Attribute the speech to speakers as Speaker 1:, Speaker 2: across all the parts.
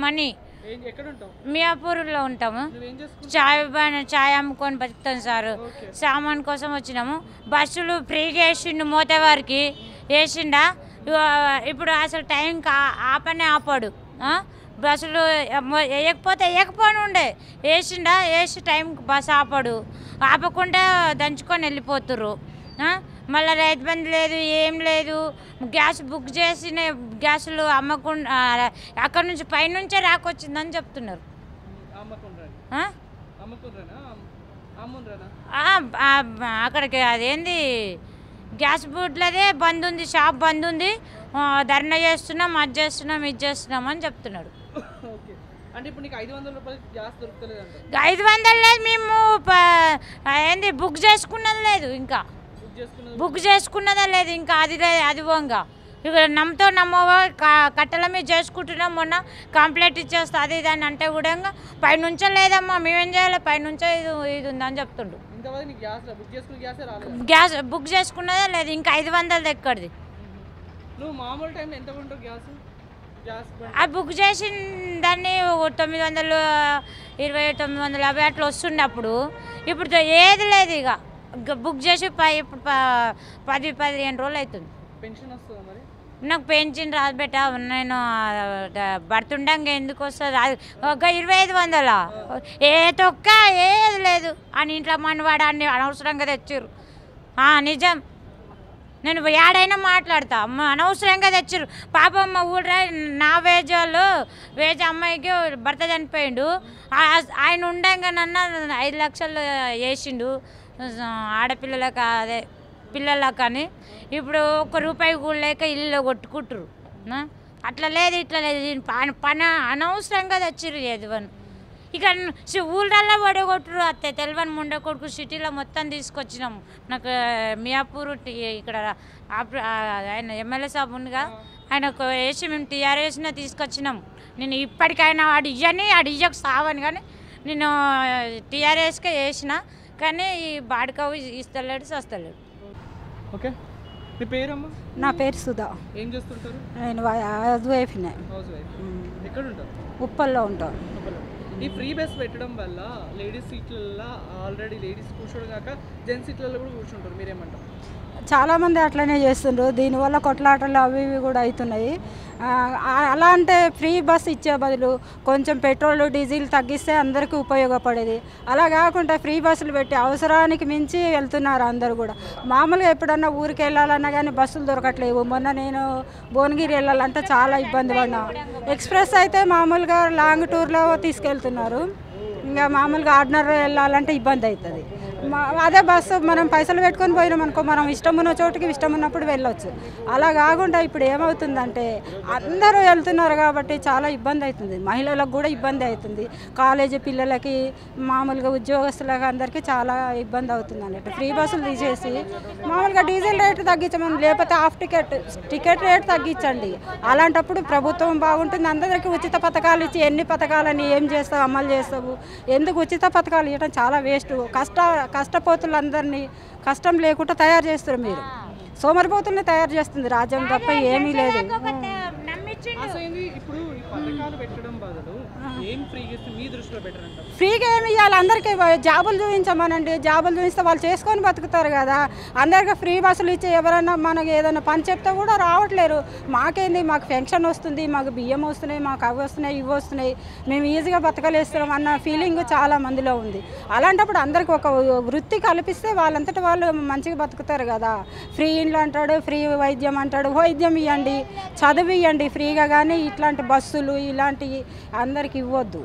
Speaker 1: Money మియాపూర్లో ఉంటాము. చాయ్ అమ్ముకొని బతుకుతాం సార్. సామాన్ కోసం వచ్చినాము. బస్సులు ఫ్రీగా వేసిండు, మోతేవారికి వేసిండా. ఇప్పుడు అసలు టైంకి ఆపనే ఆపాడు. బస్సులు వేయకపోని ఉండే, వేసిండా, వేసి టైంకి బస్సు ఆపాడు. ఆపకుండా దంచుకొని వెళ్ళిపోతుర్రు. మళ్ళీ రైతు బంధు లేదు, ఏం లేదు. గ్యాస్ బుక్ చేసిన గ్యాసులు అమ్మకుండా అక్కడ నుంచి పైనుంచే రాకొచ్చిందని చెప్తున్నారు. అక్కడికి అదేంది గ్యాస్ బుడ్లదే బంద్ ఉంది, షాప్ బంద్ ఉంది. ధర్నా చేస్తున్నాం, అది చేస్తున్నాం, ఇది చేస్తున్నాం అని చెప్తున్నాడు. 500 లేదు, మేము ఏంది బుక్ చేసుకున్నది లేదు, ఇంకా బుక్ చేసుకున్నదే లేదు, ఇంకా అది పోంగా ఇక్కడ నమ్మవా కట్టెల మీద చేసుకుంటున్నాం. మొన్న కంప్లైంట్ ఇచ్చేస్తా అది దాన్ని అంటే కూడా పైనుంచే లేదమ్మా, మేమేం చేయాలి, పైనుంచే ఇది ఉందని చెప్తుండు. గ్యాస్ బుక్ చేసుకున్నదే లేదు, ఇంకా 500 ఎక్కడిది. అది బుక్ చేసిన దాన్ని 920, 950 అట్లా వస్తుండే అప్పుడు. ఇప్పుడు ఏది లేదు, ఇక బుక్ చేసి ఇప్పుడు 10-15 రోజులు అవుతుంది. నాకు పెన్షన్ రాదు బెట్ట. నేను భర్తుండగా ఎందుకు వస్తుంది? ఒక 2500 ఏ తొక్క ఏది లేదు అని ఇంట్లో మనవాడాన్ని అనవసరంగా తెచ్చారు. నిజం, నేను ఏడైనా మాట్లాడతా. అనవసరంగా తెచ్చారు. పాపం మా ఊళ్ళో నా వేజ్ అమ్మాయికి భర్త చనిపోయిండు. ఆయన ఉండగా నన్ను 5 లక్షలు వేసిండు ఆడపిల్లలకు, అదే పిల్లలకు. కానీ ఇప్పుడు ₹1 కూడా లేక ఇల్లు కొట్టుకుంటారు. అట్లా లేదు, ఇట్లా లేదు. పని అనవసరంగా తెచ్చిర్రు ఏదివని. ఇక ఊళ్ళల్లో పడగొట్టరు. అత్తే తెలివని ముండ కొడుకు సిటీలో మొత్తం తీసుకొచ్చినాము. నాకు మియాపూర్ ఇక్కడ ఆయన ఎమ్మెల్యే సాబ్ ఉందిగా, ఆయనకు వేసి మేము టీఆర్ఎస్నే తీసుకొచ్చినాము. నేను ఇప్పటికైనా వాడు ఇయ్యకు సావని, కానీ నేను టీఆర్ఎస్కే వేసిన. కానీ ఈ బాడకవు ఇస్తలేడు, సస్తలేడు.
Speaker 2: ఓకే, నీ పేరమ్మా?
Speaker 3: నా పేరు సుధా.
Speaker 2: ఏం చేస్తుంటారు?
Speaker 3: నేను హౌస్ వైఫ్నే.
Speaker 2: ఎక్కడ ఉంటారు?
Speaker 3: ఉప్పల్లో ఉంటాం.
Speaker 2: ఈ ఫ్రీ బస్ పెట్టడం వల్ల లేడీస్ సీట్లలో ఆల్రెడీ లేడీస్ కూర్చోడం కాక జెంట్స్ సీట్లలో కూడా కూర్చుంటారు, మీరేమంటారు?
Speaker 3: చాలామంది అట్లనే చేస్తుండ్రు. దీనివల్ల కొట్లాటలు అవి ఇవి కూడా అవుతున్నాయి. అలా అంటే ఫ్రీ బస్ ఇచ్చే బదులు కొంచెం పెట్రోల్ డీజిల్ తగ్గిస్తే అందరికీ ఉపయోగపడేది. అలా కాకుండా ఫ్రీ బస్సులు పెట్టి అవసరానికి మించి వెళ్తున్నారు అందరు కూడా. మామూలుగా ఎప్పుడన్నా ఊరికి వెళ్ళాలన్నా కానీ బస్సులు దొరకట్లేవు. మొన్న నేను భువనగిరి వెళ్ళాలంటే చాలా ఇబ్బంది పడినా. ఎక్స్ప్రెస్ అయితే మామూలుగా లాంగ్ టూర్లో తీసుకెళ్తున్నారు. ఇంకా మామూలుగా ఆర్డినరీ వెళ్ళాలంటే ఇబ్బంది అవుతుంది. అదే బస్సు మనం పైసలు పెట్టుకొని పోయినాం అనుకో, మనం ఇష్టం ఉన్న చోటుకి ఇష్టం ఉన్నప్పుడు వెళ్ళొచ్చు. అలా కాకుండా ఇప్పుడు ఏమవుతుందంటే అందరూ వెళ్తున్నారు కాబట్టి చాలా ఇబ్బంది అవుతుంది. మహిళలకు కూడా ఇబ్బంది అవుతుంది. కాలేజీ పిల్లలకి, మామూలుగా ఉద్యోగస్తులకు అందరికీ చాలా ఇబ్బంది అవుతుంది అన్నట్టు. ఫ్రీ బస్సులు తీసేసి మామూలుగా డీజిల్ రేటు తగ్గించమని, లేకపోతే హాఫ్ టికెట్ రేటు తగ్గించండి. అలాంటప్పుడు ప్రభుత్వం బాగుంటుంది. అందరికీ ఉచిత పథకాలు ఇచ్చి ఎన్ని పథకాలని ఏం చేస్తావు, అమలు చేస్తావు? ఎందుకు ఉచిత పథకాలు ఇవ్వడం చాలా వేస్ట్. కష్టపోతులందరినీ కష్టం లేకుండా తయారు చేస్తారు. మీరు సోమరిపోతుల్ని తయారు చేస్తుంది రాజ్యం తప్ప ఏమీ లేదు. ఫ్రీగా ఏమి ఇవ్వాలి? అందరికీ జాబులు చూపించమనండి. జాబులు చూపిస్తే వాళ్ళు చేసుకొని బతుకుతారు కదా. అందరికీ ఫ్రీ బస్సులు ఇచ్చి ఎవరైనా మనకి ఏదైనా పని చెప్తే కూడా రావట్లేరు. మాకేంది, మాకు పెన్షన్ వస్తుంది, మాకు బియ్యం వస్తున్నాయి, మాకు అవి వస్తున్నాయి, ఇవి వస్తున్నాయి, మేము ఈజీగా బతకలేస్తున్నాం అన్న ఫీలింగ్ చాలా మందిలో ఉంది. అలాంటప్పుడు అందరికీ ఒక వృత్తి కల్పిస్తే వాళ్ళంతటా వాళ్ళు మంచిగా బతుకుతారు కదా. ఫ్రీ ఇండ్లు అంటాడు, ఫ్రీ వైద్యం అంటాడు. వైద్యం ఇవ్వండి, చదువు ఇవ్వండి ఫ్రీగా, కానీ ఇట్లాంటి బస్సులు ఇలాంటివి అందరికి ఇవ్వద్దు.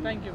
Speaker 2: Thank you.